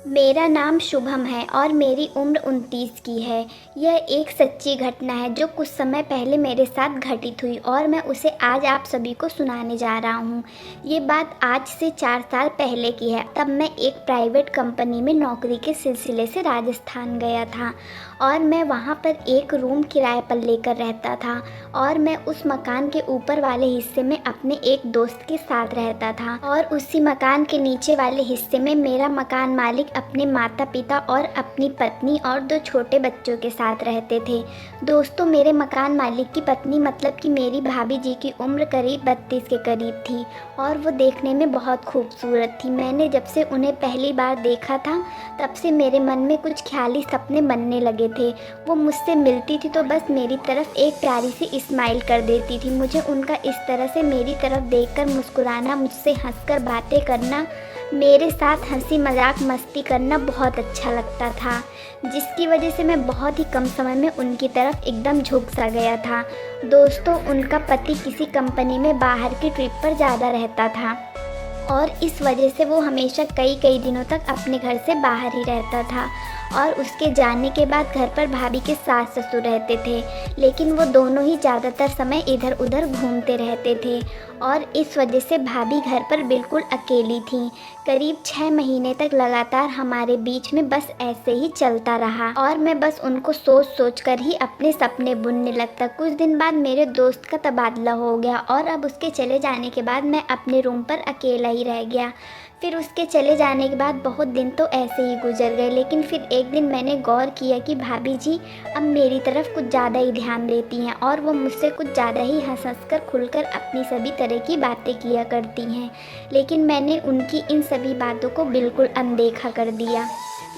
मेरा नाम शुभम है और मेरी उम्र 29 की है। यह एक सच्ची घटना है जो कुछ समय पहले मेरे साथ घटित हुई और मैं उसे आज आप सभी को सुनाने जा रहा हूँ। ये बात आज से 4 साल पहले की है। तब मैं एक प्राइवेट कंपनी में नौकरी के सिलसिले से राजस्थान गया था और मैं वहाँ पर एक रूम किराए पर लेकर रहता था और मैं उस मकान के ऊपर वाले हिस्से में अपने एक दोस्त के साथ रहता था और उसी मकान के नीचे वाले हिस्से में मेरा मकान मालिक अपने माता पिता और अपनी पत्नी और 2 छोटे बच्चों के साथ रहते थे। दोस्तों, मेरे मकान मालिक की पत्नी मतलब कि मेरी भाभी जी की उम्र करीब 32 के करीब थी और वो देखने में बहुत खूबसूरत थी। मैंने जब से उन्हें पहली बार देखा था तब से मेरे मन में कुछ ख्याली सपने बनने लगे थे। वो मुझसे मिलती थी तो बस मेरी तरफ एक प्यारी सी स्माइल कर देती थी। मुझे उनका इस तरह से मेरी तरफ देखकर मुस्कुराना, मुझसे हंसकर बातें करना, मेरे साथ हंसी मजाक मस्ती करना बहुत अच्छा लगता था, जिसकी वजह से मैं बहुत ही कम समय में उनकी तरफ एकदम झुक सा गया था। दोस्तों, उनका पति किसी कंपनी में बाहर की ट्रिप पर ज़्यादा रहता था और इस वजह से वो हमेशा कई दिनों तक अपने घर से बाहर ही रहता था और उसके जाने के बाद घर पर भाभी के सास ससुर रहते थे, लेकिन वो दोनों ही ज़्यादातर समय इधर उधर घूमते रहते थे और इस वजह से भाभी घर पर बिल्कुल अकेली थी। करीब 6 महीने तक लगातार हमारे बीच में बस ऐसे ही चलता रहा और मैं बस उनको सोच कर ही अपने सपने बुनने लगता। कुछ दिन बाद मेरे दोस्त का तबादला हो गया और अब उसके चले जाने के बाद मैं अपने रूम पर अकेला ही रह गया। फिर उसके चले जाने के बाद बहुत दिन तो ऐसे ही गुजर गए, लेकिन फिर एक दिन मैंने गौर किया कि भाभी जी अब मेरी तरफ कुछ ज़्यादा ही ध्यान देती हैं और वो मुझसे कुछ ज़्यादा ही हंस कर खुलकर अपनी सभी तरह की बातें किया करती हैं, लेकिन मैंने उनकी इन सभी बातों को बिल्कुल अनदेखा कर दिया।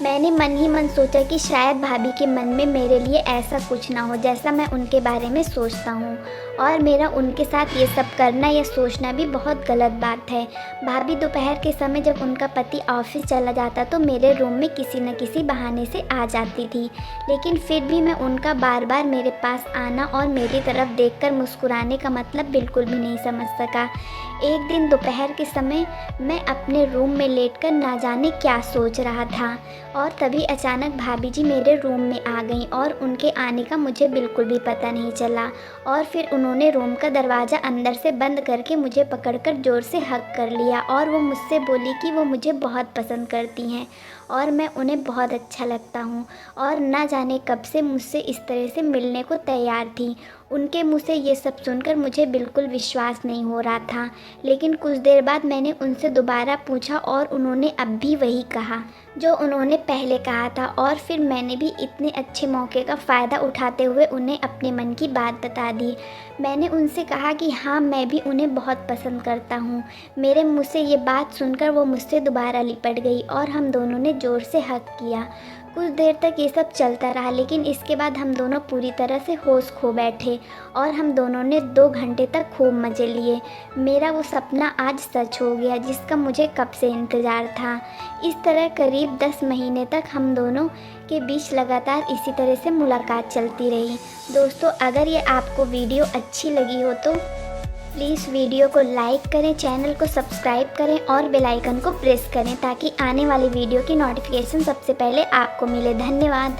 मैंने मन ही मन सोचा कि शायद भाभी के मन में मेरे लिए ऐसा कुछ ना हो जैसा मैं उनके बारे में सोचता हूँ और मेरा उनके साथ ये सब करना या सोचना भी बहुत गलत बात है। भाभी दोपहर के समय जब उनका पति ऑफिस चला जाता तो मेरे रूम में किसी न किसी बहाने से आ जाती थी, लेकिन फिर भी मैं उनका बार बार मेरे पास आना और मेरी तरफ देखकर मुस्कुराने का मतलब बिल्कुल भी नहीं समझ सका। एक दिन दोपहर के समय मैं अपने रूम में लेटकर ना जाने क्या सोच रहा था और तभी अचानक भाभी जी मेरे रूम में आ गईं और उनके आने का मुझे बिल्कुल भी पता नहीं चला और फिर उन्होंने रूम का दरवाज़ा अंदर से बंद करके मुझे पकड़कर ज़ोर से हग कर लिया और वो मुझसे बोली कि वो मुझे बहुत पसंद करती हैं और मैं उन्हें बहुत अच्छा लगता हूँ और ना जाने कब से मुझसे इस तरह से मिलने को तैयार थी। उनके मुँह से ये सब सुनकर मुझे बिल्कुल विश्वास नहीं हो रहा था, लेकिन कुछ देर बाद मैंने उनसे दोबारा पूछा और उन्होंने अब भी वही कहा जो उन्होंने पहले कहा था और फिर मैंने भी इतने अच्छे मौके का फ़ायदा उठाते हुए उन्हें अपने मन की बात बता दी। मैंने उनसे कहा कि हाँ, मैं भी उन्हें बहुत पसंद करता हूँ। मेरे मुँह से ये बात सुनकर वो मुझसे दोबारा लिपट गई और हम दोनों ने ज़ोर से हग किया। कुछ देर तक ये सब चलता रहा, लेकिन इसके बाद हम दोनों पूरी तरह से होश खो बैठे और हम दोनों ने 2 घंटे तक खूब मज़े लिए। मेरा वो सपना आज सच हो गया जिसका मुझे कब से इंतज़ार था। इस तरह करीब 10 महीने तक हम दोनों के बीच लगातार इसी तरह से मुलाकात चलती रही। दोस्तों, अगर ये आपको वीडियो अच्छी लगी हो तो प्लीज़ वीडियो को लाइक करें, चैनल को सब्सक्राइब करें और बेल आइकन को प्रेस करें ताकि आने वाली वीडियो की नोटिफिकेशन सबसे पहले आपको मिले। धन्यवाद।